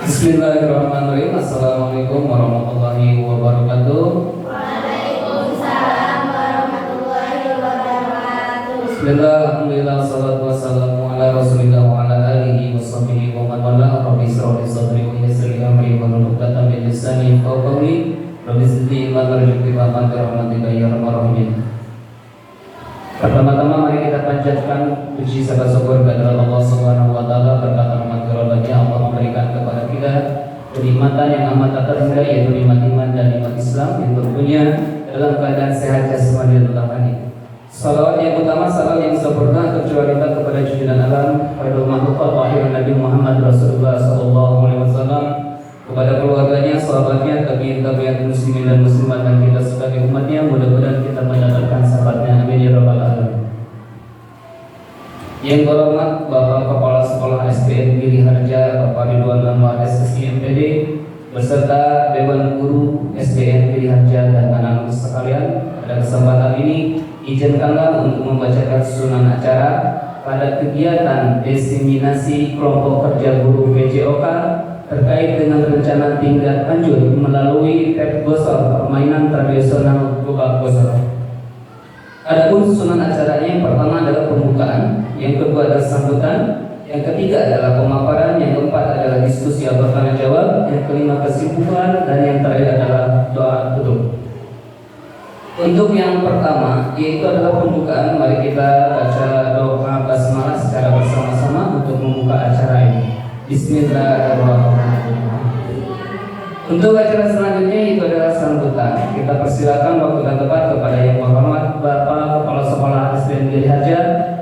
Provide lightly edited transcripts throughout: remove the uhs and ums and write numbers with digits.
Bismillahirrahmanirrahim. Assalamualaikum warahmatullahi wabarakatuh. Waalaikumsalam warahmatullahi wabarakatuh. Bismillah, alhamdulillah, wassalatu wassalamu ala rasulillah wa ala alihi wa sahbihi wa man wala. Rabbi israh li sadri wa yassir li amri wahlul 'uqdatam min lisani yafqahu qawli. Rabbi zidni ilman warzuqni fahman bi rahmatika ya arhamar rahimin. Pertama-tama mari kita panjatkan puji serta syukur kepada Allah Subhanahu wa taala berkat rahmat karunia Allah memberikan kepada kita kenikmatan yang amat tak terhingga, yaitu nikmat iman dan nikmat Islam yang tentunya dalam keadaan sehat jasmani dan rohani. Salawat yang utama, salam yang sempurna tercurahkan kepada junjungan alam khairul makhluqat wa akhirun Nabi Muhammad Rasulullah sallallahu alaihi wasallam, kepada keluarganya, sahabatnya, tabi'in muslimin dan muslimat, dan kita sebagai umatnya. Mudah-mudahan kita mendapatkan sahabatnya, amin ya rabbal alamin. Yang terhormat Bapak Kepala Sekolah SDN Giri Harja Bapak Ridwan Anwar SSI MPD beserta Dewan Guru SDN Giri Harja dan anak-anak sekalian, pada kesempatan ini izinkanlah untuk membacakan susunan acara pada kegiatan diseminasi kelompok kerja guru PJOK terkait dengan rencana tingkat lanjut melalui tap gosor permainan tradisional gobak gosor. Adapun susunan acaranya, yang pertama adalah pembukaan, yang kedua adalah sambutan, yang ketiga adalah pemaparan, yang keempat adalah diskusi atau tanya jawab, yang kelima kesimpulan, dan yang terakhir adalah doa tutup. Untuk yang pertama yaitu adalah pembukaan, mari kita baca doa basmalah secara bersama-sama untuk membuka acara ini. Bismillahirrahmanirrahim. Untuk acara selanjutnya itu adalah sambutan. Kita persilakan waktu dan tempat kepada yang terhormat Bapak Kepala Sekolah SDN Giri Harja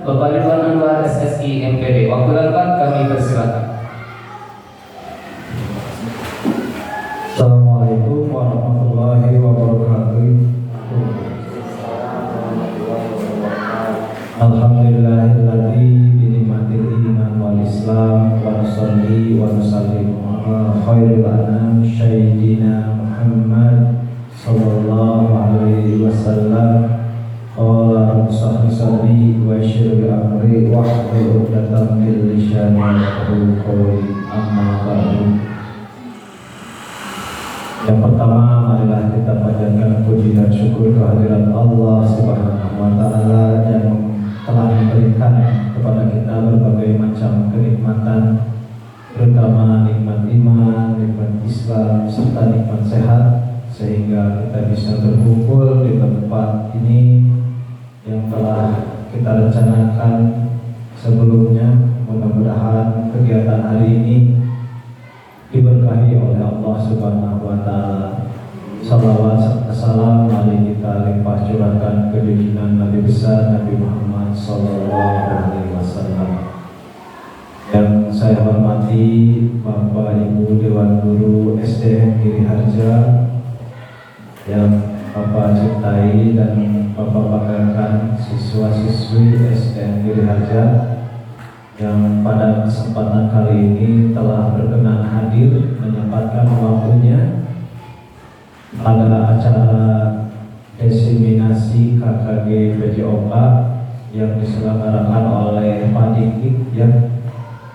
Bapak Ridwan Anwar SSI MPD. Waktu dan tempat kami persilakan. Assalamualaikum warahmatullahi wabarakatuh. Alhamdulillahilladzi bi ni'matil iman wal islam wa nusalli wa nusallim ala khairil anam sayyidina Muhammad sallallahu alaihi wasallam. Qala rabbi wa yassir li amri wahlul 'uqdatam min lisani yafqahu qawli. Amma ba'du. Yang pertama, marilah kita panjatkan puji dan syukur kehadirat Allah Subhanahu wa taala yang telah memberikan kepada kita berbagai macam kenikmatan, terutama nikmat iman, nikmat Islam, serta nikmat sehat, sehingga kita bisa berkumpul di tempat ini yang telah kita rencanakan sebelumnya. Mudah-mudahan kegiatan hari ini diberkahi oleh Allah Subhanahu wa taala. Salawat serta salam mari kita limpah curahkan ke junjungan Nabi besar Nabi Muhammad sallallahu alaihi wasallam. Yang saya hormati Bapak Ibu Dewan Guru SDN Giri Harja, yang Bapak cintai dan Bapak banggakan siswa-siswi SDN Giri Harja yang pada kesempatan kali ini telah berkenan hadir menyempatkan waktunya pada acara diseminasi KKG PJOK yang diselenggarakan oleh Pak Dikdik, ya,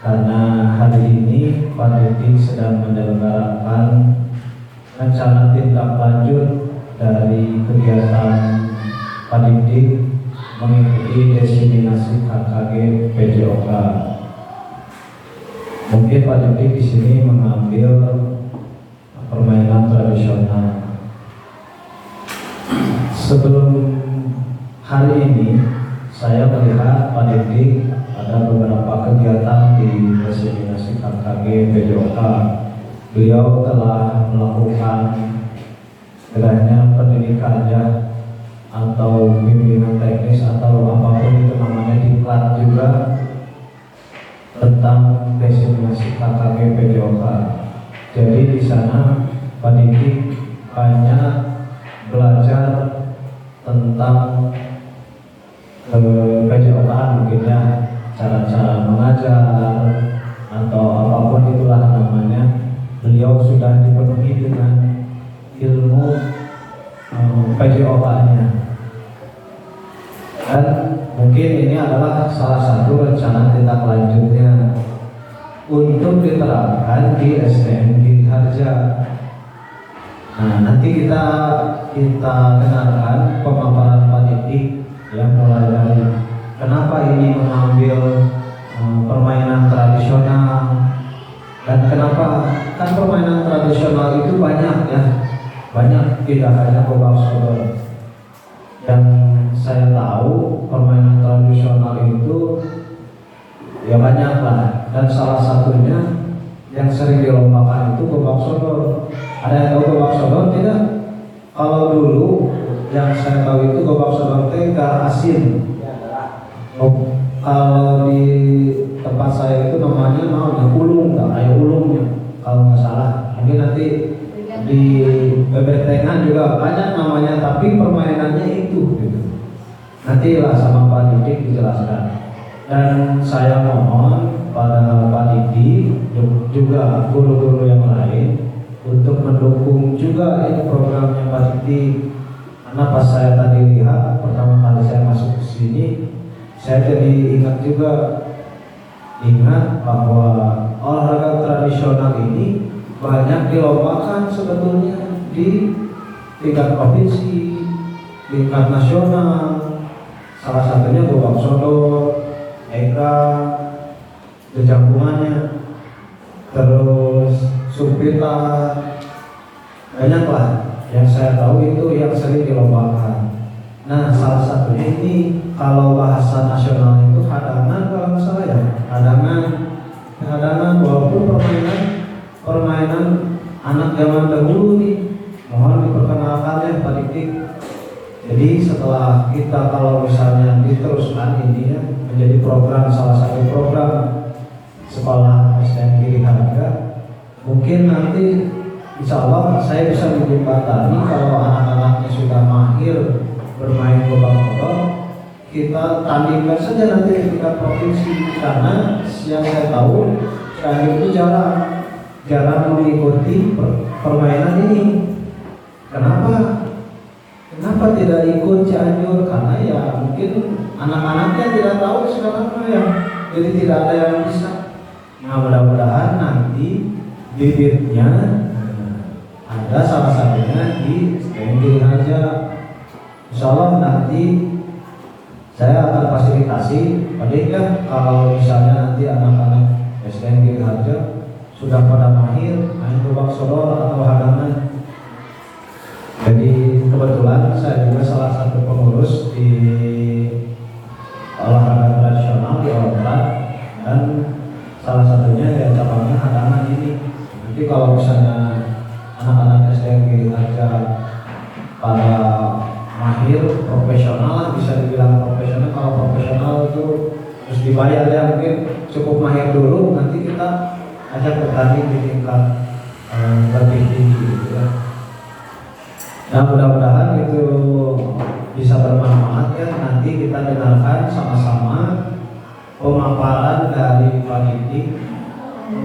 karena hari ini Pak Dikdik sedang menyelenggarakan rencana tindak lanjut dari kegiatan Pak Dikdik mengikuti diseminasi KKG PJOK. Mungkin Pak Dikdik di sini mengambil permainan tradisional. Sebelum hari ini saya melihat Pak Dikdik ada beberapa kegiatan di diseminasi KKG PJOK. Beliau telah melakukan kiranya pendidikannya atau bimbingan teknis atau apapun itu namanya, diklat juga tentang diseminasi KKG PJOK. Jadi di sana Pak Dikdik banyak belajar tentang PJOK, mungkin ya, cara-cara mengajar atau apapun itulah namanya. Beliau sudah dipenuhi dengan ilmu PJOK-nya, dan mungkin ini adalah salah satu rencana tindak lanjutnya. untuk diterapkan di SDN Giri Harja. Nah, nanti kita kenalkan pemaparan Pak Didik yang mulai dari kenapa ini mengambil permainan tradisional dan kenapa kan permainan tradisional itu banyak ya, banyak, tidak hanya gobak sodor. Yang saya tahu permainan tradisional itu ya banyak lah, dan salah satunya yang sering dilombakan itu gobak sodor. Ada yang tahu gobak sodor tidak? Kalau dulu yang saya tahu itu gobak sodor teh gar asin. Kalau di tempat saya itu namanya ulung, kayak ulungnya kalau nggak salah. Mungkin nanti di bebetengan juga banyak namanya, tapi permainannya itu gitu. Nanti lah sama Pak Didik dijelaskan. Dan saya mohon pada Pak Didik juga guru-guru yang lain untuk mendukung juga ini programnya Pak Didik. Karena pas saya tadi lihat pertama kali saya masuk ke sini, saya jadi ingat bahwa olahraga tradisional ini banyak dilombakan sebetulnya di tingkat provinsi, tingkat nasional. Salah satunya gobak sodor, eka, jejampungannya, terus sumpitan, banyaklah yang saya tahu itu yang sering dilombakan. Nah, salah satunya ini kalau bahasa nasional itu hadangan, kalau nggak salah ya, hadangan walaupun permainan anak zaman dahulu nih. Mohon diperkenalkan ya Pak Didik. Jadi setelah kita kalau misalnya diteruskan ini ya menjadi program, salah satu program sekolah SDN Giri Harja, mungkin nanti insya Allah saya bisa menjembatani kalau anak-anaknya sudah mahir bermain gobak-gobak, kita tandingkan saja nanti di tingkat provinsi. Karena yang saya tahu Cianjur itu jarang mengikuti permainan ini. Kenapa tidak ikut Cianjur? Karena ya mungkin anak-anaknya tidak tahu sekarang ya, jadi tidak ada yang bisa. Nah, mudah-mudahan nanti bibitnya ada salah satunya di SDN Giri Harja. Insya Allah nanti saya akan fasilitasi. Padahal kalau misalnya nanti anak-anak SDN Giri Harja sudah pada mahir main gobak sodor atau hadangan. Jadi kebetulan saya juga salah satu pengurus di olahraga tradisional di Olahraga, dan salah satunya ya cabangnya hadangan ini. Nanti kalau misalnya anak-anak SDN Giri Harja pada mahir profesional, bisa dibilang profesional. Kalau profesional itu terus dibayar ya, mungkin cukup mahir dulu, nanti kita ajak bertanding di tingkat lebih tinggi gitu ya. Nah, mudah-mudahan itu bisa bermanfaat ya. Nanti kita dengarkan sama-sama pemaparan dari Pak Didik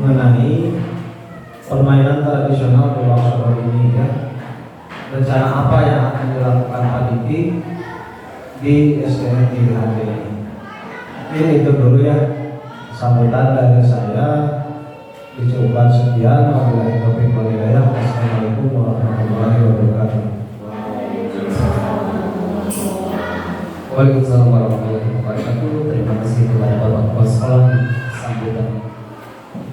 mengenai permainan tradisional gobak sodor ini ya. Rencana apa yang akan dilakukan Pak Didik di SDN Giri Harja ini. Ini itu dulu ya sambutan dari saya. Dicoba sekian, wabillahi taufiq wal hidayah. Assalamualaikum warahmatullahi wabarakatuh. Waalaikumsalam warahmatullahi wabarakatuh. Terima kasih kepada Bapak Kepala Sekolah sambutan.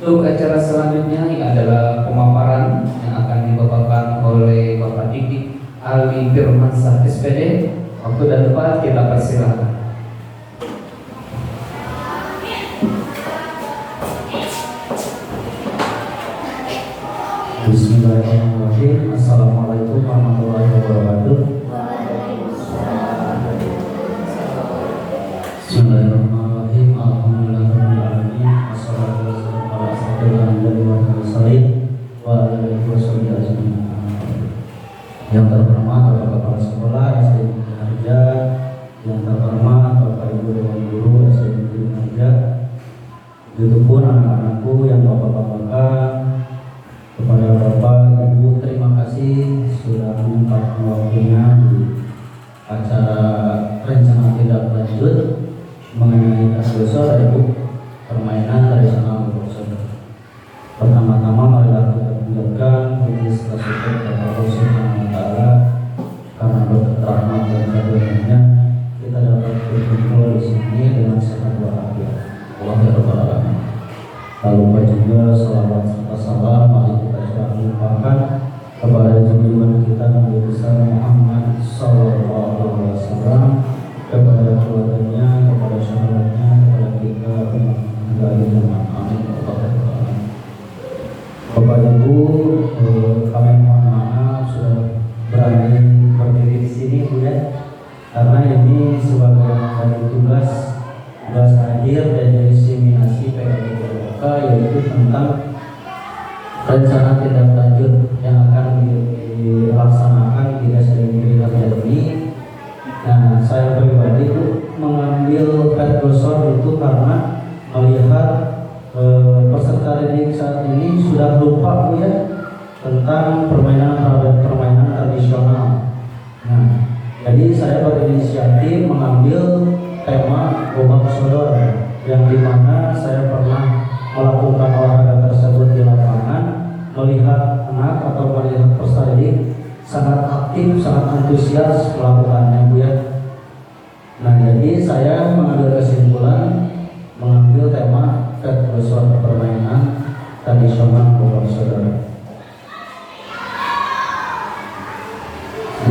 Untuk acara selanjutnya ini adalah pemaparan yang akan dibawakan oleh Bapak Didik Ali Firmansyah SPD. Waktu dan tempat kita persilahkan. Bismillahirrahmanirrahim. Assalamualaikum warahmatullahi wabarakatuh. Bismillahirrahmanirrahim. Alhamdulillahirrahmanirrahim. Wassalatu wassalamu ala asyrofil anbiya'i wal mursalin wa ala alihi washabihi ajmain. Yang terhormat Bapak Kepala Sekolah SDN Giri Harja, yang terhormat Bapak Ibu Dewan Guru SDN Giri Harja, begitupun anak-anakku yang bapak-bapakkan. Kepada Bapak Ibu, terima kasih sudah menyempatkan waktunya di acara rencana tindak lanjut mengenai kasus permainan tradisional gobak sodor. Bapak Ibu, kami mohon maaf sudah berani berdiri di sini Bu ya, karena ini sebagai dari tugas akhir dan diseminasi PKPK, yaitu tentang rencana tindak lanjut yang akan dilaksanakan di SDN Giri ini. Nah, saya pribadi itu mengambil pet browser itu karena melihat peserta didik saat ini sudah lupa Bu ya tentang permainan tradisional. Nah, jadi saya berinisiatif mengambil tema Gobak Sodor, yang dimana saya pernah melakukan olahraga tersebut di lapangan, melihat anak atau melihat peserta didik sangat aktif, sangat antusias melakukannya Bu ya. Nah, jadi saya mengambil kesimpulan mengambil tema Browser permainan tradisional Gobak Sodor.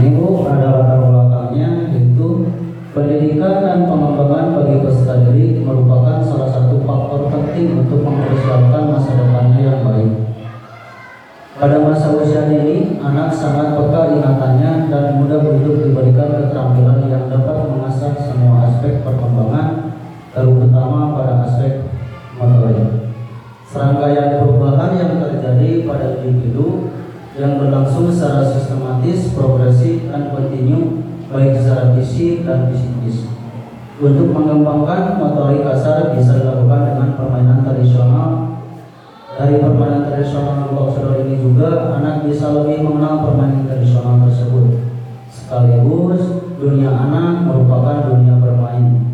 Ini Bu ada latar belakangnya, yaitu pendidikan dan pengembangan bagi peserta didik merupakan salah satu faktor penting untuk mempersiapkan masa depannya yang baik. Pada masa usia dini, anak sangat peka ingatannya dan mudah untuk diberikan keterampilan yang dapat mengasah semua aspek perkembangan, terutama pada aspek motorik. Serangkaian perubahan yang terjadi pada individu yang berlangsung secara sistematis, progresif, dan kontinu, baik secara fisik dan psikis. Untuk mengembangkan motorik kasar bisa dilakukan dengan permainan tradisional. Dari permainan tradisional Gobak Sodor ini juga anak bisa lebih mengenal permainan tradisional tersebut. Sekaligus dunia anak merupakan dunia bermain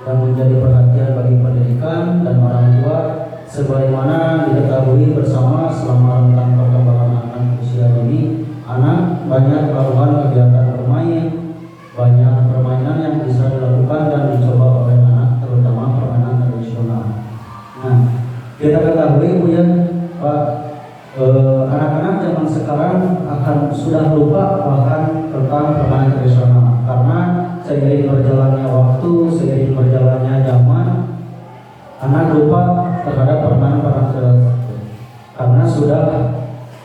yang menjadi perhatian bagi pendidikan dan orang tua, sebagaimana diketahui bersama selama rentang perkembangan anak usia dini. Anak banyak melakukan kegiatan bermain, banyak permainan yang bisa dilakukan dan dicoba oleh anak, terutama permainan tradisional. Nah, kita ketahui Bu ya, Pak, anak-anak zaman sekarang akan sudah lupa bahkan tentang permainan tradisional, karena seiring berjalannya waktu, seiring berjalannya zaman, anak lupa terhadap permainan tradisional karena sudah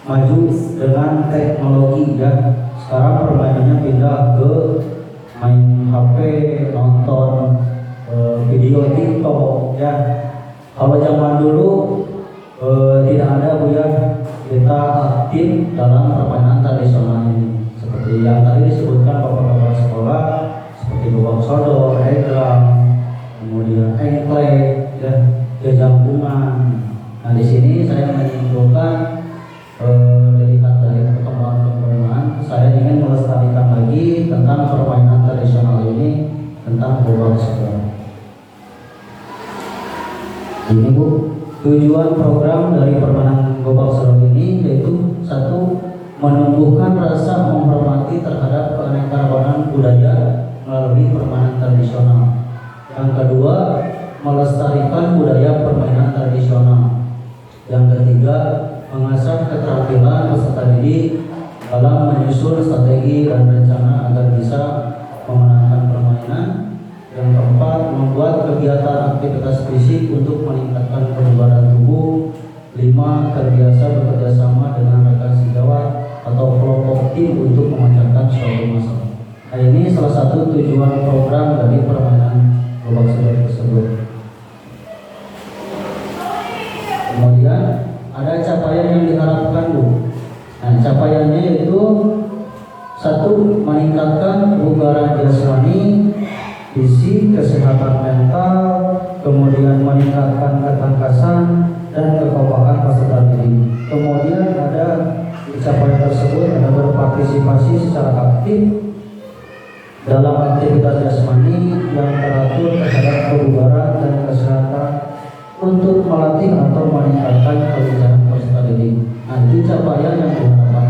maju dengan teknologi ya. Sekarang permainannya pindah ke main HP, nonton video TikTok ya. Kalau zaman dulu tidak ada Bu ya, kita aktif dalam permainan tradisional ini, seperti yang tadi disebutkan Bapak-bapak sekolah, seperti Gobak Sodor, egrang, kemudian engklek ya, jangkungan. Nah, di sini saya menyimpulkan dilihat dari perkembangan, saya ingin melestarikan lagi tentang permainan tradisional ini, tentang Gobak Sodor. Ini Bu, tujuan program dari permainan Gobak Sodor ini yaitu satu, menumbuhkan rasa menghormati terhadap keanekaragaman budaya melalui permainan tradisional. Yang kedua, melestarikan budaya permainan tradisional. Yang ketiga, mengasah keterampilan peserta didik dalam menyusun strategi dan rencana agar bisa memenangkan permainan. Yang keempat, membuat kegiatan aktivitas fisik untuk meningkatkan kebugaran tubuh. 5, terbiasa bekerja sama dengan rekan sejawat atau kelompok tim untuk memecahkan suatu masalah. Nah, ini salah satu tujuan program dari permainan Gobak Sodor tersebut. Kemudian ada capaian yang diharapkan Bu. Nah, capaiannya yaitu satu, meningkatkan kebugaran jasmani, fisik, kesehatan mental, kemudian meningkatkan ketangkasan dan kekompakan peserta didik. Kemudian ada di capaian tersebut ada berpartisipasi secara aktif dalam aktivitas jasmani yang teratur terhadap kebugaran dan kesehatan untuk melatih atau meningkatkan kelincahan peserta didik. Nah, itu capaian yang diharapkan.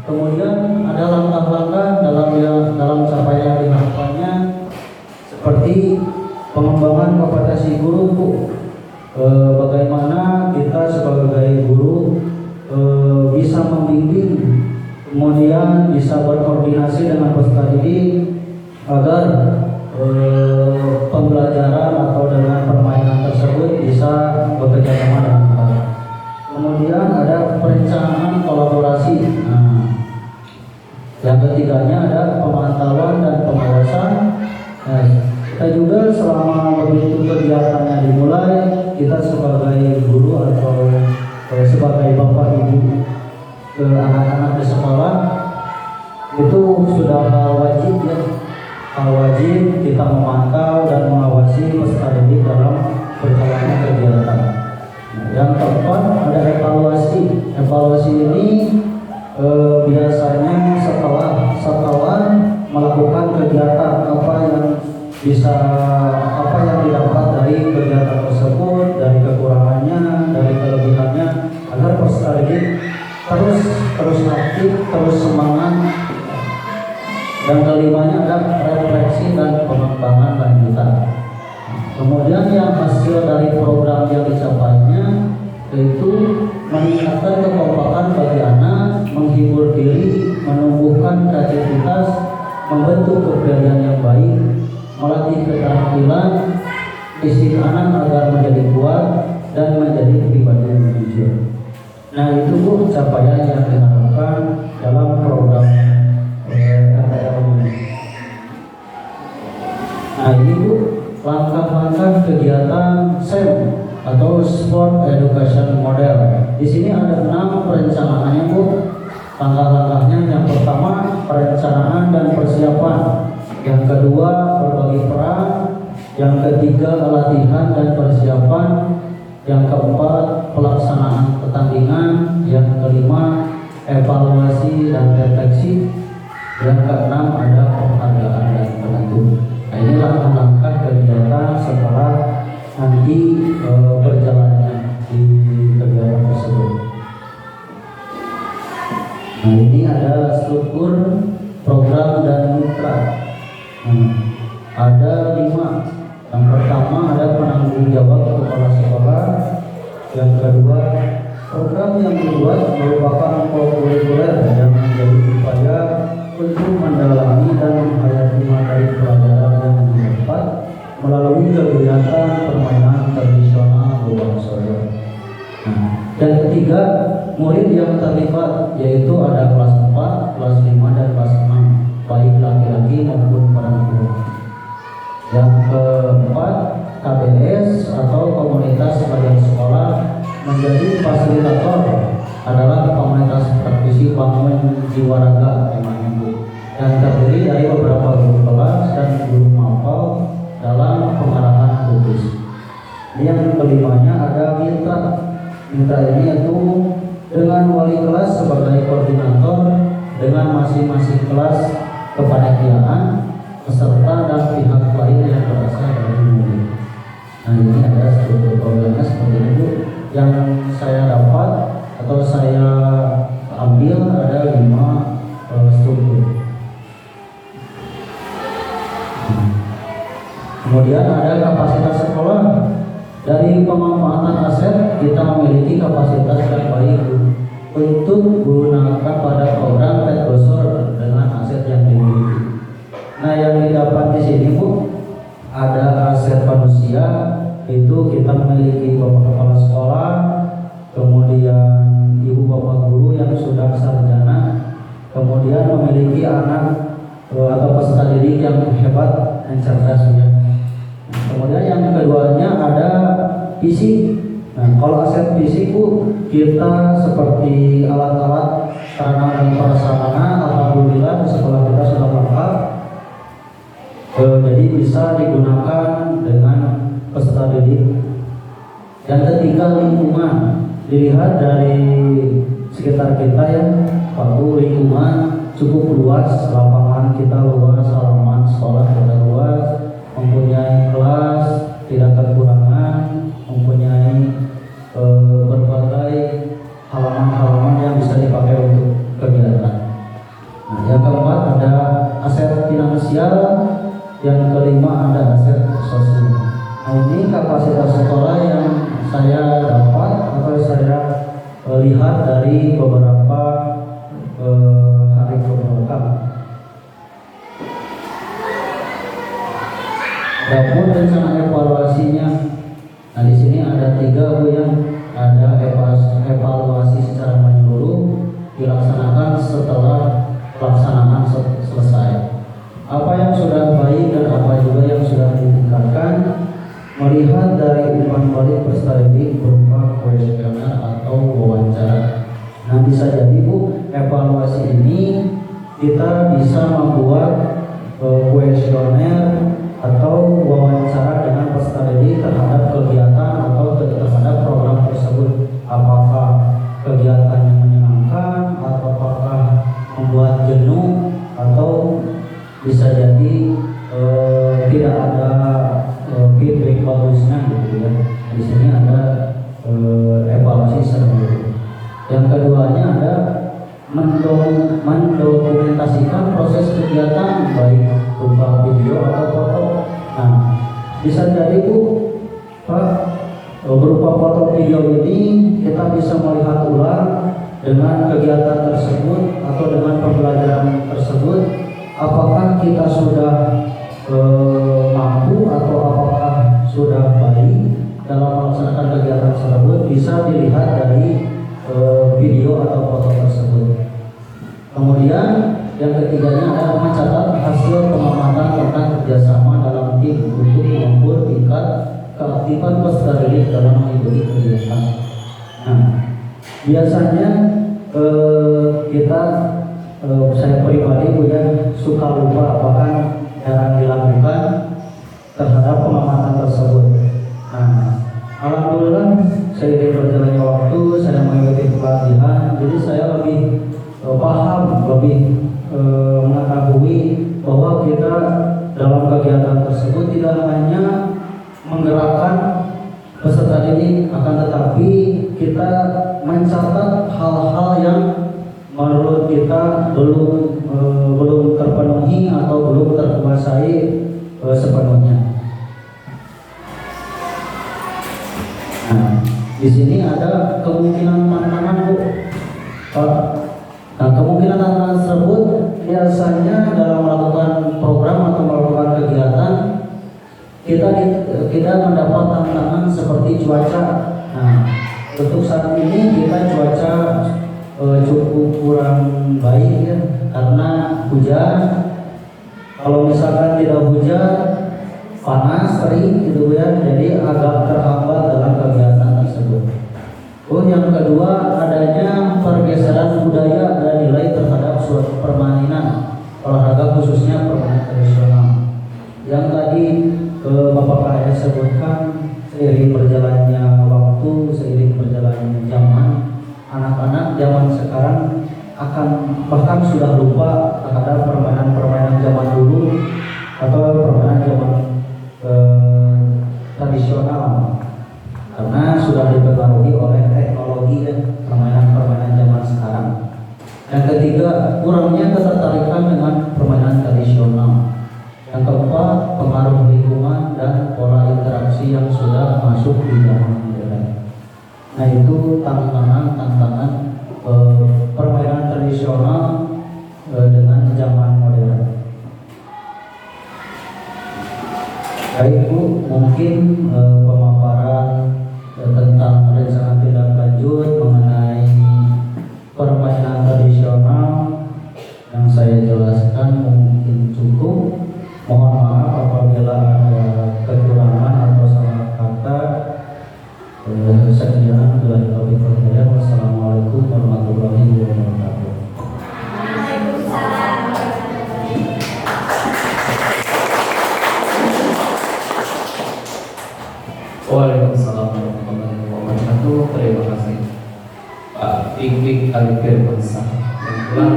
Kemudian ada langkah-langkah dalam capaian yang diharapkannya, seperti pengembangan kompetensi guru Bu. Bagaimana kita sebagai guru bisa membimbing, kemudian bisa berkoordinasi dengan peserta didik agar pembelajaran atau dengan permainan tersebut bisa bekerja sama dengan baik. Kemudian ada ketiganya ada pemantauan dan pengawasan. Nah, kita juga selama begitu kegiatannya dimulai, kita sebagai guru atau sebagai bapak ibu ke anak-anak di sekolah itu sudah hal wajib ya, hal wajib kita memantau dan mengawasi peserta didik dalam berjalannya kegiatan. Nah, yang keempat ada evaluasi. Evaluasi ini biasanya setelah melakukan kegiatan apa yang didapat dari kegiatan tersebut, dari kekurangannya, dari kelebihannya, agar peserta didik terus aktif, terus semangat. Dan kelimanya ada refleksi dan pengembangan lanjutan. Kemudian yang hasil dari program yang dicapainya yaitu meningkatkan kekompakan bagi anak, menghibur diri, menumbuhkan kreativitas, membentuk kepribadian yang baik, melatih keterampilan fisik anak agar menjadi kuat dan menjadi pribadi yang jujur. Nah, itu Bu capaian yang diharapkan dalam program RTL ini. Nah, ini Bu langkah-langkah kegiatan SEM atau Sport Education Model. Di sini ada 6 perencanaannya Bu. Langkah-langkahnya yang pertama perencanaan dan persiapan, yang kedua berbagi peran, yang ketiga latihan dan persiapan, yang keempat pelaksanaan pertandingan, yang kelima evaluasi dan refleksi, yang keenam ada penghargaan dan penentu. Nah, ini langkah-langkah kegiatan setelah nanti berjalannya di kegiatan tersebut. Nah, ini ada struktur program dan mitra. Ada 5. Yang pertama ada penanggung jawab kepala sekolah. Yang kedua, program yang dibuat merupakan kurikuler yang menjadi upaya untuk mendalami dan menghayati materi pelajaran yang didapat melalui kegiatan permainan tradisional Bawang Solo. Dan ketiga, murid yang terlibat yaitu ada kelas 4, kelas 5 dan kelas 6, baik laki-laki maupun perempuan. Yang keempat, KBS atau komunitas bagian sekolah menjadi fasilitator, adalah komunitas praktisi bangun jiwa raga namanya Bu, yang terdiri dari beberapa guru kelas dan guru mapel dalam pengarahan khusus. Yang kelimanya ada mitra. Mitra ini yaitu dengan wali kelas sebagai koordinator, dengan masing-masing kelas kepanitiaan, peserta dan pihak lain yang berasal dari murid. Nah, ini ada struktur programnya seperti itu. Yang saya dapat atau saya ambil ada 5 struktur. Kemudian ada kapasitas sekolah. Dari pemanfaatan aset, kita memiliki kapasitas yang baik untuk menggunakan pada program Red Brochure dengan aset yang dimiliki. Nah, yang didapat di sini Bu, ada aset manusia, itu kita memiliki bapak kepala sekolah, kemudian ibu bapak guru yang sudah sarjana, kemudian memiliki anak atau peserta didik yang hebat dan cerdas ya. Kemudian yang keduanya ada fisik. Nah, kalau aset fisik Bu, kita seperti alat-alat sarana dan prasarana, alhamdulillah di sekolah kita sudah lengkap. Jadi bisa digunakan dengan peserta didik. Yang ketiga, lingkungan. Dilihat dari sekitar kita ya, waktu lingkungan cukup luas, lapangan kita luas, halaman sekolah kita luas, mempunyai kelas tidak kekurangan, mempunyai berbagai halaman-halaman yang bisa dipakai untuk kegiatan. Nah, yang keempat ada aset finansial, yang kelima ada aset sosial. Nah, ini kapasitas sekolah yang saya dapat atau saya lihat dari beberapa hari kebelakang. Adapun rencana evaluasinya, nah di sini ada 3 Bu yang ada evaluasi secara menyeluruh dilaksanakan setelah pelaksanaan kita bisa membuat kuesioner atau wawancara dengan peserta didik terhadap kegiatan atau terhadap program tersebut. Apakah kegiatannya menyenangkan atau apakah membuat jenuh atau bisa jadi tidak ada feedback bagusnya gitu ya. Di sini ada evaluasi secara. Yang keduanya ada mendokumentasikan proses kegiatan baik berupa video atau foto. Nah, bisa jadi Bu, Pak, berupa foto video ini kita bisa melihat ulang dengan kegiatan tersebut atau dengan pembelajaran tersebut, apakah kita sudah mampu atau apakah sudah baik dalam melaksanakan kegiatan tersebut, bisa dilihat dari video atau foto tersebut. Kemudian yang ketiganya adalah mencatat hasil pengamatan tentang kerjasama dalam tim untuk mengukur tingkat keaktifan peserta didik dalam mengikuti kegiatan. Nah, biasanya kita saya pribadi punya suka lupa bahkan jarang dilakukan terhadap pengamatan tersebut. Nah, alhamdulillah seiring berjalannya waktu saya mengikuti pelatihan, jadi saya lebih paham, lebih mengetahui bahwa kita dalam kegiatan tersebut tidak hanya menggerakkan peserta didik, akan tetapi kita mencatat hal-hal yang menurut kita belum terpenuhi atau belum terkuasai sepenuhnya. Nah, di sini ada kemungkinan tantangan Bu. Nah, kemungkinan tantangan tersebut biasanya dalam melakukan program atau melakukan kegiatan kita mendapat tantangan seperti cuaca. Nah, untuk saat ini kita cuaca cukup kurang baik ya, karena hujan. Kalau misalkan tidak hujan, panas, kering gitu ya, jadi agak terhambat dalam kegiatan tersebut. Yang kedua, adanya pergeseran budaya dan nilai terhadap suatu permainan olahraga, khususnya permainan tradisional. Yang tadi Bapak KS sebutkan, seiring berjalannya waktu, seiring berjalannya zaman, anak-anak zaman sekarang akan bahkan sudah lupa terhadap permainan-permainan zaman dulu atau permainan zaman tradisional, karena sudah dipengaruhi oleh teknologi dan permainan-permainan zaman sekarang. Yang ketiga, kurangnya ketertarikan dengan permainan tradisional. Yang keempat, pengaruh lingkungan dan pola interaksi yang sudah masuk di zaman modern. Nah, itu tantangan permainan tradisional dengan zaman modern. Baik Bu, mungkin pemaparan tentang rencana tindak lanjut mengenai permainan tradisional yang saya jelaskan mungkin cukup. Mohon maaf apabila ada kekurangan atau salah kata. Sekian dari taufiq wal hidayah. Wassalamualaikum warahmatullahi wabarakatuh. Waalaikumsalam warahmatullahi wabarakatuh. Terima kasih Pak Fikri Alifirmansa yang telah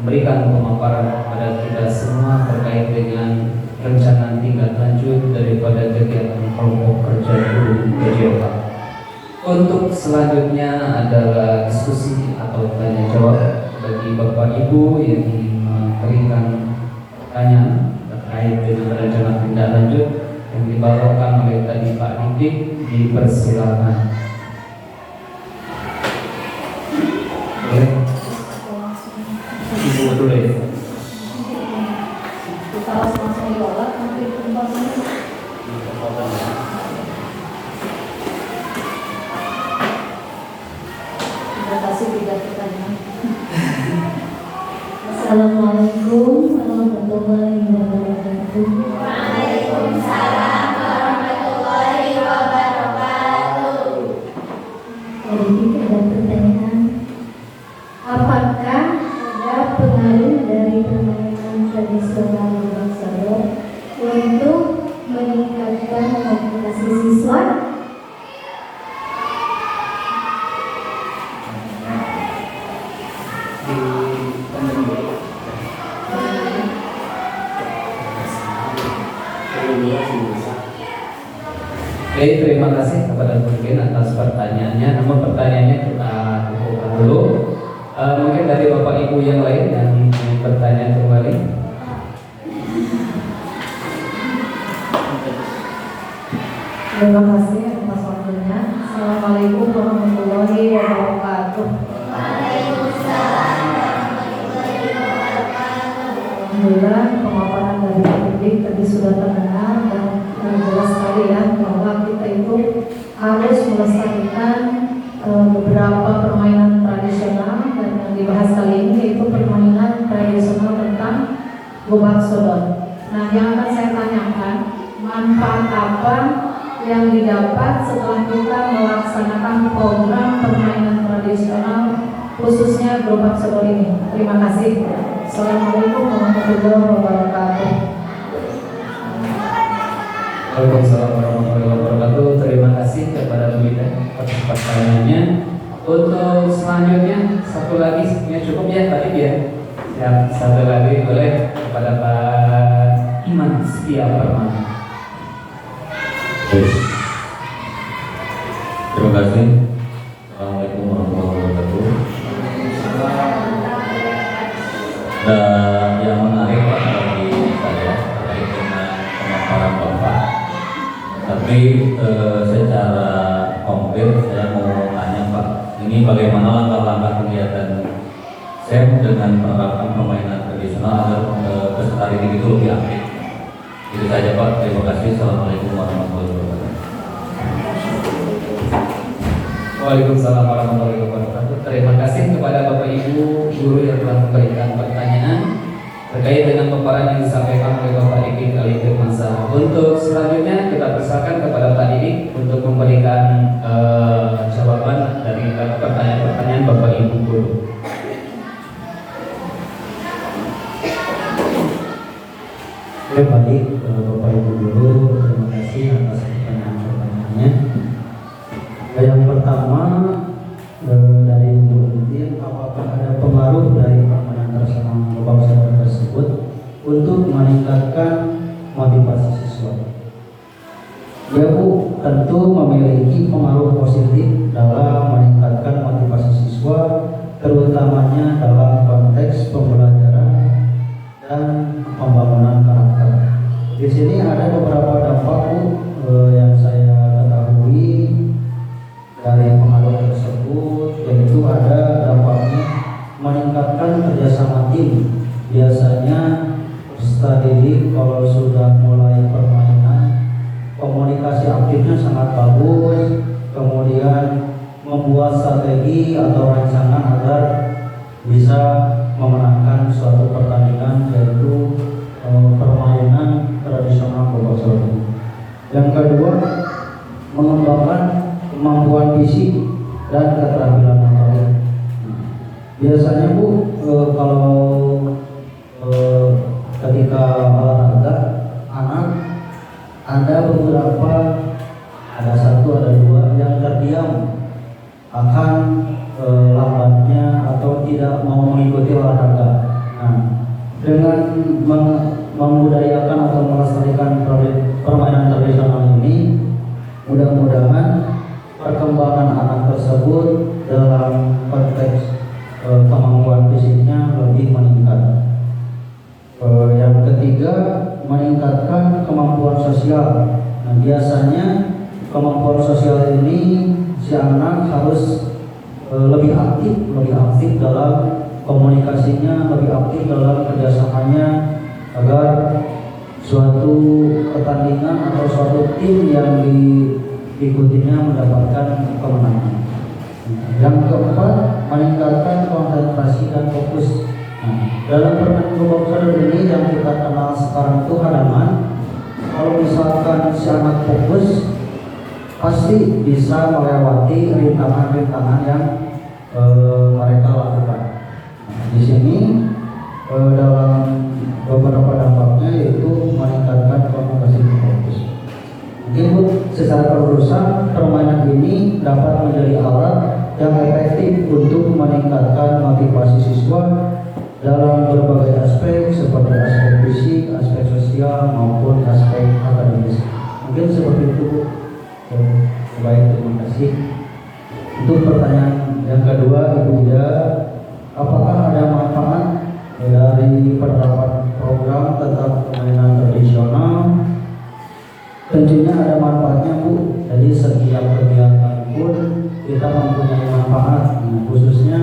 memberikan pemaparan kepada kita semua terkait dengan rencana tingkat lanjut daripada kegiatan kelompok kerja guru PJOK. Untuk selanjutnya adalah diskusi atau tanya jawab bagi Bapak Ibu yang ingin memberikan pertanyaan terkait dengan rencana tindak lanjut yang dibawakan oleh tadi Pak Didik, dipersilakan. Boleh? Ibu dulu ya. Assalamualaikum warahmatullahi wabarakatuh. Waalaikumsalam warahmatullahi wabarakatuh. Jadi ada pertanyaan, apakah ada pengaruh dari Oke, terima kasih kepada Mungkin atas pertanyaannya. Namun pertanyaannya kita buka dulu. Mungkin dari Bapak Ibu yang lain yang ingin bertanya kembali. Terima kasih atas waktunya. Assalamualaikum warahmatullahi wabarakatuh. Waalaikumsalam warahmatullahi wabarakatuh. Alhamdulillah pemaparan dari pendidik tadi sudah terdengar dan jelas sekali ya bahwa kita itu harus melestarikan beberapa permainan tradisional, dan yang dibahas kali ini yaitu permainan tradisional tentang gobak sodor. Nah, yang akan saya tanyakan, manfaat apa yang didapat setelah kita melaksanakan program permainan tradisional khususnya gobak sodor ini? Terima kasih. Assalamualaikum warahmatullahi wabarakatuh. Waalaikumsalam warahmatullahi wabarakatuh. Terima kasih kepada Bu Ida atas pertanyaannya. Untuk selanjutnya satu lagi ya cukup ya tadi ya. Yang satu lagi boleh kepada Pak Iman Setia Permana. Terima kasih. Assalamualaikum warahmatullahi wabarakatuh. Dan yang menarik Pak bagi saya terkait dengan pemaparan Bapak. Tapi secara konkret saya mau tanya Pak, ini bagaimana langkah-langkah kegiatan SEM dengan menerapkan permainan tradisional agar peserta didik itu lebih aktif. Itu saja Pak. Terima kasih. Assalamualaikum warahmatullahi wabarakatuh. Waalaikumsalam warahmatullahi wabarakatuh. Terima kasih kepada Bapak Ibu guru yang telah memberikan pertanyaan terkait dengan paparan yang disampaikan oleh Bapak Didik Ali Firmansyah. Untuk selanjutnya kita persilakan kepada Pak Didik untuk memberikan jawaban dari pertanyaan-pertanyaan Bapak Ibu guru. Oke, baik Bapak Ibu guru, terima kasih atas pertanyaan-pertanyaannya. Yang pertama dari Bu Entin, apakah ada pengaruh dari permainan tradisional gobak sodor tersebut untuk meningkatkan motivasi siswa? Ya Bu, tentu memiliki pengaruh positif dalam meningkatkan motivasi siswa, terutamanya dalam konteks pembelajaran dan pembangunan karakter. Di sini ada beberapa dampak Bu yang saya ketahui dari pengaruh tersebut, yaitu ada dampaknya meningkatkan kerjasama tim. Biasanya peserta didik kalau sudah mulai permainan, komunikasi aktifnya sangat bagus, kemudian membuat strategi atau rancangan agar bisa memenangkan suatu pertandingan, yaitu permainan tradisional gobak sodor. Yang kedua, mengembangkan kemampuan fisik dan keterampilan motorik. Biasanya Bu, kalau ketika olahraga anak, ada beberapa, ada satu ada dua yang terdiam akan lambatnya atau tidak mau mengikuti olahraga. Nah, dengan membudayakan atau melestarikan permainan tradisional ini, mudah-mudahan perkembangan anak tersebut dalam konteks kemampuan fisiknya lebih meningkat. Yang ketiga, meningkatkan kemampuan sosial. Nah, biasanya kemampuan sosial ini si anak harus lebih aktif dalam komunikasinya, lebih aktif dalam kerjasamanya agar suatu pertandingan atau suatu tim yang diikutinya mendapatkan kemenangan. Yang keempat, meningkatkan konsentrasi dan fokus. Dalam permainan gobak sodor ini yang kita kenal sekarang itu halaman, kalau misalkan si anak fokus, pasti bisa melewati rintangan-rintangan yang mereka lakukan. Di sini dalam beberapa dampaknya yaitu meningkatkan komunikasi fokus. Mungkin Bu, secara perurusan permainan ini dapat menjadi alat yang efektif untuk meningkatkan motivasi siswa dalam berbagai aspek seperti aspek fisik, aspek sosial maupun aspek akademis. Mungkin seperti itu. Baik, terima kasih. Untuk pertanyaan yang kedua, Ibu Ida, apakah ada manfaat dari penerapan program tentang permainan tradisional? Tentunya ada manfaatnya, Bu. Jadi setiap kegiatan pun kita mempunyai manfaat. Nah, khususnya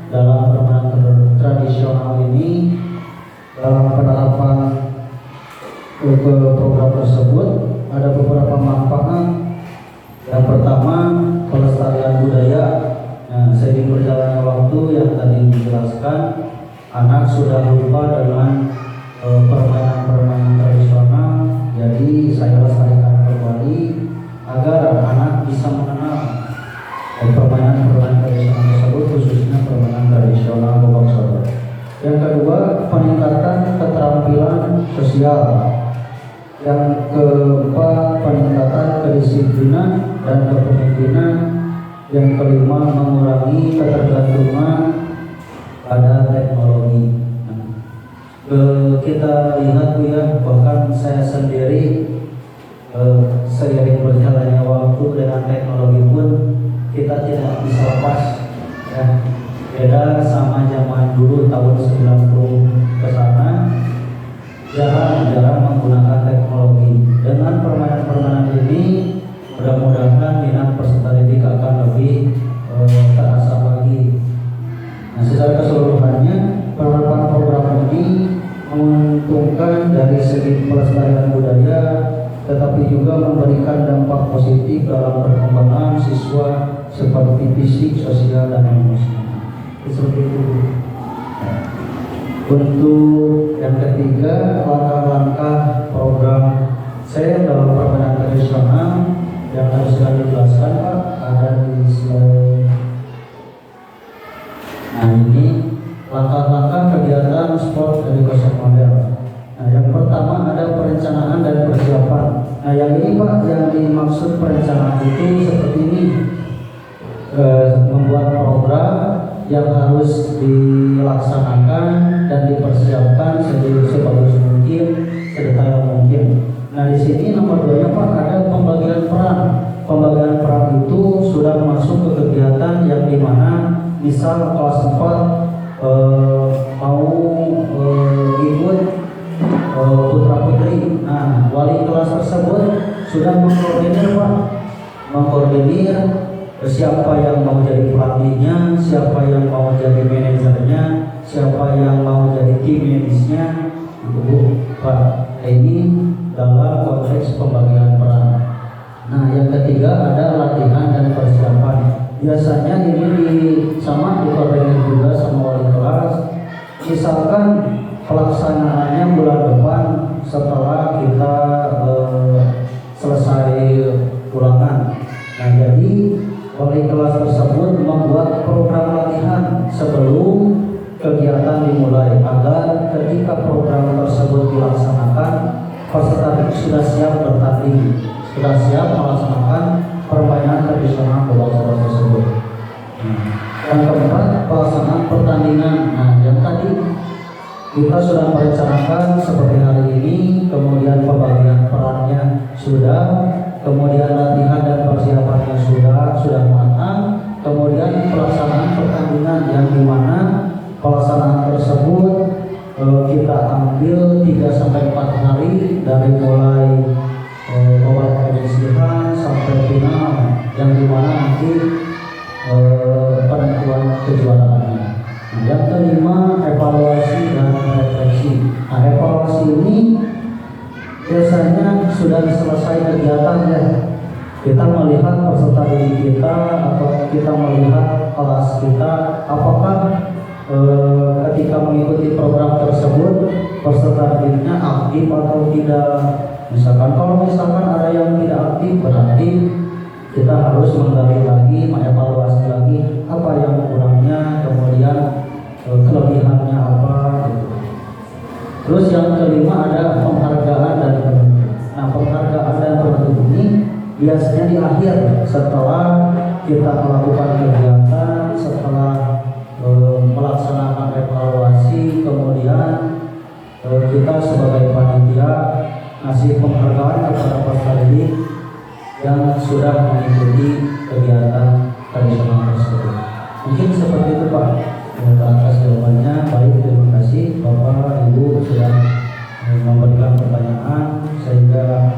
dalam permainan tradisional ini, dalam penerapan program tersebut ada beberapa manfaat. Yang pertama, pelestarian budaya. Nah, seiring berjalannya waktu yang tadi dijelaskan, anak sudah lupa dengan permainan-permainan tradisional. Jadi saya lestarikan kembali agar anak bisa mengenal permainan-permainan tradisional tersebut, khususnya permainan tradisional Bobak Sodor. Yang kedua, peningkatan keterampilan sosial. Yang keempat, peningkatan kedisiplinan dan kepemimpinan. Yang kelima, mengurangi ketergantungan pada teknologi. Kita lihat, Bu, ya, bahkan saya sendiri seiring berjalannya waktu dengan teknologi pun kita tidak bisa lepas, ya. Beda sama zaman dulu tahun 90 ke sana, jarang menggunakan teknologi. Dengan permainan-permainan ini mudah-mudahan minat peserta didik akan lebih terasa lagi. Nah, secara keseluruhannya penerapan program ini menguntungkan dari segi pelestarian budaya, tetapi juga memberikan dampak positif dalam perkembangan siswa seperti fisik, sosial, dan emosional. Seperti itu. Untuk yang ketiga, langkah-langkah program saya dalam permainan tradisional yang harus dijelaskan, Pak, ada di slide. Nah, ini langkah-langkah kegiatan sport education model. Nah, yang pertama ada perencanaan dan persiapan. Nah, yang ini, Pak, yang dimaksud perencanaan itu seperti ini, membuat program yang harus dilaksanakan dan dipersiapkan sebagus mungkin, sedetail mungkin. Nah, di sini nomor 2-nya, Pak, ada pembagian peran. Pembagian peran itu sudah masuk ke kegiatan yang dimana misal kelas 4 mau ikut putra putri. Nah, wali kelas tersebut sudah mengkoordinir, Pak, siapa yang mau jadi pelatihnya, siapa yang mau jadi manajernya, siapa yang mau jadi tim medisnya, itu, Pak. Ini dalam konteks pembagian peran. Nah, yang ketiga ada latihan dan persiapan. Biasanya ini sama dikoordinir juga sama wali kelas. Misalkan pelaksanaannya bulan depan setelah kita selesai ulangan. Nah, jadi wali kelas tersebut membuat program latihan sebelum kegiatan dimulai agar ketika program tersebut dilaksanakan, peserta sudah siap bertanding, sudah siap melaksanakan permainan tradisional Bobak Sodor tersebut. Yang keempat, pelaksanaan pertandingan. Nah, yang tadi kita sudah merencanakan seperti hari ini, kemudian pembagian perannya sudah, kemudian latihan dan persiapannya sudah matang, kemudian pelaksanaan pertandingan yang dimana pelaksanaan tersebut kita ambil 3-4 hari dari mulai babak penyisihan sampai final, yang dimana nanti penentuan kejuaraannya. Nah, yang kelima, evaluasi dan refleksi. Nah, evaluasi ini biasanya sudah selesai kegiatan, ya. Kita melihat peserta didik kita atau kita melihat kelas kita, apakah ketika mengikuti program tersebut peserta didiknya aktif atau tidak. Kalau misalkan ada yang tidak aktif, berarti kita harus menggali lagi, mengevaluasi lagi apa yang kurangnya, kemudian kelebihannya apa, gitu. Terus yang kelima ada penghargaan dan penutup. Nah, penghargaan dan penutup ini biasanya di akhir setelah kita melakukan kegiatan, setelah melaksanakan evaluasi, kemudian kita sebagai panitia ngasih penghargaan kepada peserta didik yang sudah mengikuti kegiatan tradisional tersebut. Mungkin seperti itu Pak. Atas jawabannya baik, terima kasih Bapak Ibu sudah memberikan pertanyaan sehingga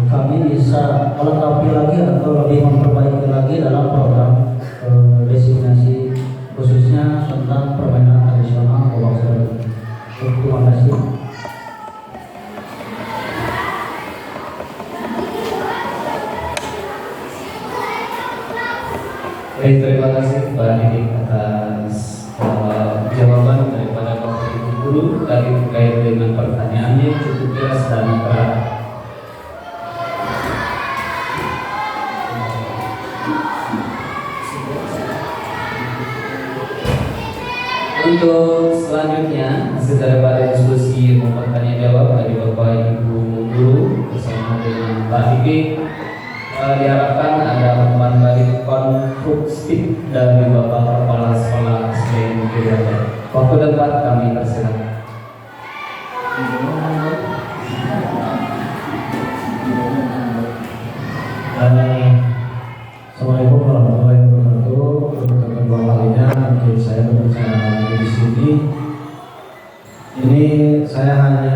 kami bisa melengkapi lagi atau lebih memperbaiki lagi dalam program designasi khususnya tentang permainan tradisional Gobak Sodor. Terima kasih. Baik, terima kasih Pak Didik atas jawaban daripada Bapak Ibu Guru tadi terkait dengan pertanyaannya cukup jelas dan terang. Untuk selanjutnya hasil daripada diskusi maupun tanya jawab dari Bapak Ibu Guru bersama dengan Pak Didik, diharapkan ada umpan balik konstruktif dari Bapak Kepala Sekolah SDN Giriharja. Waktu dan tempat kami persilakan. Assalamualaikum warahmatullahi wabarakatuh. Untuk kedua kalinya mungkin saya berbicara lagi di sini. Ini saya hanya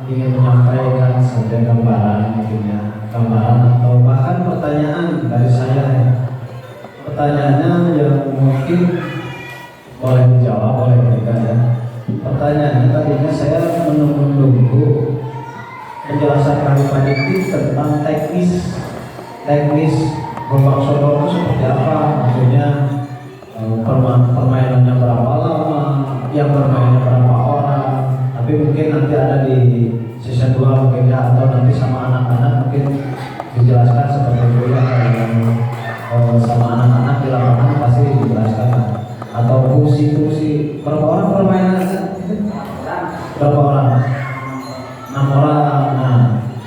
ingin menyampaikan saja gambaran, mungkinnya gambaran atau bahkan pertanyaan dari saya ya. Pertanyaannya yang mungkin boleh dijawab, boleh tidak ya. Pertanyaannya tadinya saya menunggu penjelasan dari Pak Didik tentang teknis Gobak Sodor itu seperti apa, maksudnya permainannya berapa lama, yang bermainnya berapa orang. Tapi mungkin nanti ada di season 2 mungkin ya, atau nanti sama anak-anak mungkin dijelaskan seperti itu ya. Kalau sama anak-anak di lapangan pasti dijelaskan, atau fungsi-fungsi berapa orang permainannya, berapa orang, 6 orang. Nah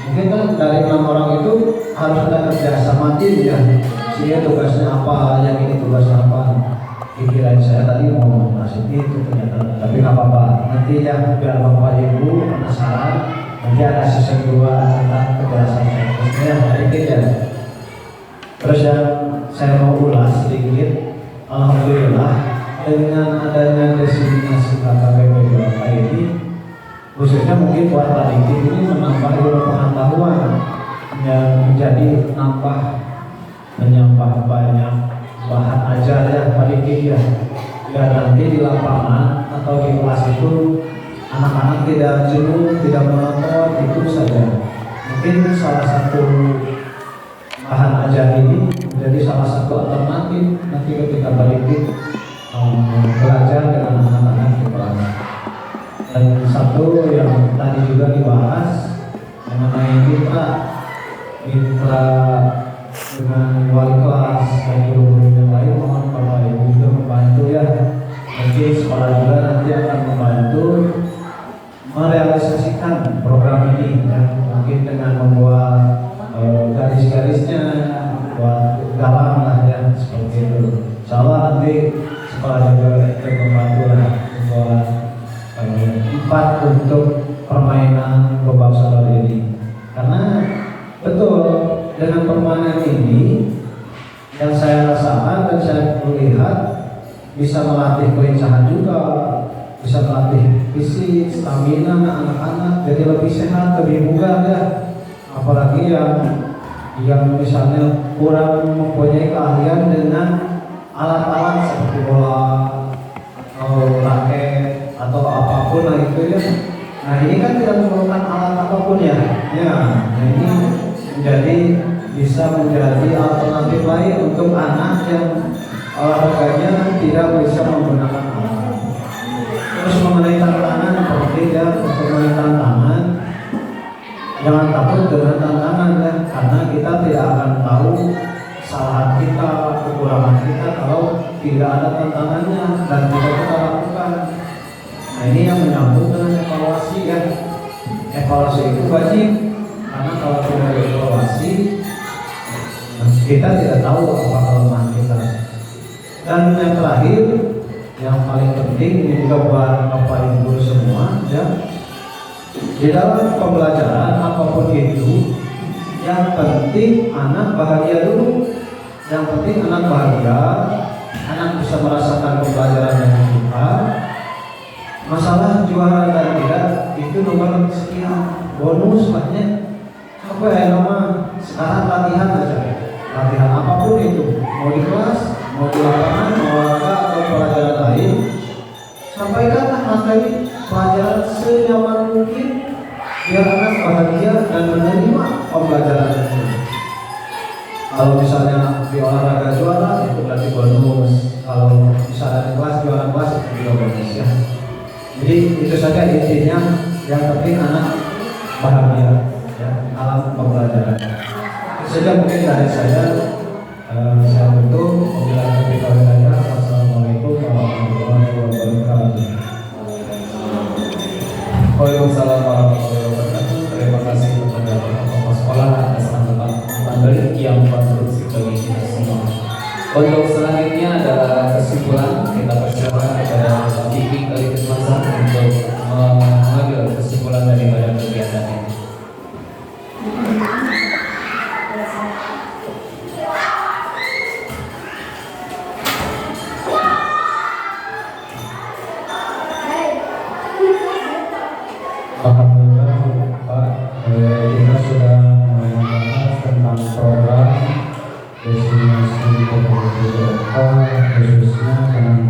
mungkin kan dari 6 orang itu harus ada kerja sama tim ya. Dia tugasnya apa, yang ini tugasnya apa. Pikiran saya tadi mau ngasih itu ternyata, tapi nggak apa-apa. Nanti ya biar Bapak Ibu penasaran, nanti ada season 2 tentang kejelasan teknisnya sedikit ya. Terus yang saya mau ulas sedikit, alhamdulillah dengan adanya designasi KKBP Gobak ini, khususnya mungkin buat Pak Didik ini menambah ilmu pengetahuan yang menjadi menambah banyak bahan ajar ya Pak Didik ya. Biar nanti di lapangan atau di kelas itu anak-anak tidak jenuh, tidak monoton, itu saja. Mungkin salah satu bahan ajar ini menjadi salah satu alternatif nanti ketika Pak Didik belajar dengan anak-anak di kelas. Dan satu yang tadi juga dibahas mengenai mitra dengan wali kelas dan guru-guru yang lain, mohon Bapak Ibu juga membantu ya. Mungkin sekolah juga nanti akan membantu merealisasikan program ini ya. Mungkin dengan membuat garis-garisnya, buat galang lah ya, seperti itu. Insyaallah nanti sekolah juga akan membantu lah membuat tempat untuk permainan Gobak Sodor ini. Karena betul dengan permainan ini yang saya rasakan dan saya melihat bisa melatih kelincahan juga, bisa melatih fisik, stamina anak-anak jadi lebih sehat, lebih bugar ya. Apalagi yang misalnya kurang mempunyai keahlian dengan alat-alat seperti bola atau raket atau apapun lah itu ya. Nah ini kan tidak memerlukan alat apapun ya. Nah ini menjadi bisa menjadi alternatif lain untuk anak yang olahraganya tidak bisa menggunakan alat. Terus mengenai tantangan seperti ya, untuk mengenai tantangan, jangan takut dengan tantangan ya, karena kita tidak akan tahu kesalahan kita, kekurangan kita kalau tidak ada tantangannya dan tidak kita lakukan. Nah ini yang menyambung dengan evaluasi ya. Evaluasi itu wajib, karena kalau tidak evaluasi kita tidak tahu apa kelemahan kita. Dan yang terakhir yang paling penting ini juga buat Bapak Ibu semua ya. Di dalam pembelajaran apapun itu, yang penting anak bahagia dulu. Yang penting anak bahagia, anak bisa merasakan pembelajaran yang kita. Masalah juara dan tidak itu nomor sekian, bonus banyak. Apa ya nama? Sekarang latihan aja, latihan apapun itu, mau di kelas, mau di lapangan, mau olahraga atau pelajaran lain. Sampaikanlah materi pelajaran senyaman mungkin biar anak bahagia dan menerima pembelajaran itu. Kalau misalnya di olahraga juara itu berarti bonus. Kalau misalnya di kelas juara kelas itu juga bonus ya. Jadi itu saja intinya, yang penting anak bahagia ya dalam pembelajaran. Itu saja mungkin dari saya. Saya tutup. Wassalamualaikum warahmatullahi wabarakatuh. Waalaikumsalam warahmatullahi wabarakatuh. Terima kasih kepada Bapak Sekolah atas tanggapan baik yang konstruktif bagi kita semua. Untuk selanjutnya adalah kesimpulan. Kita persilakan kepada Pak Diki Kalimantan untuk mengambil kesimpulan daripada kegiatan ini. Alhamdulillah Pak, kita sudah membahas tentang program destinasi khususnya dengan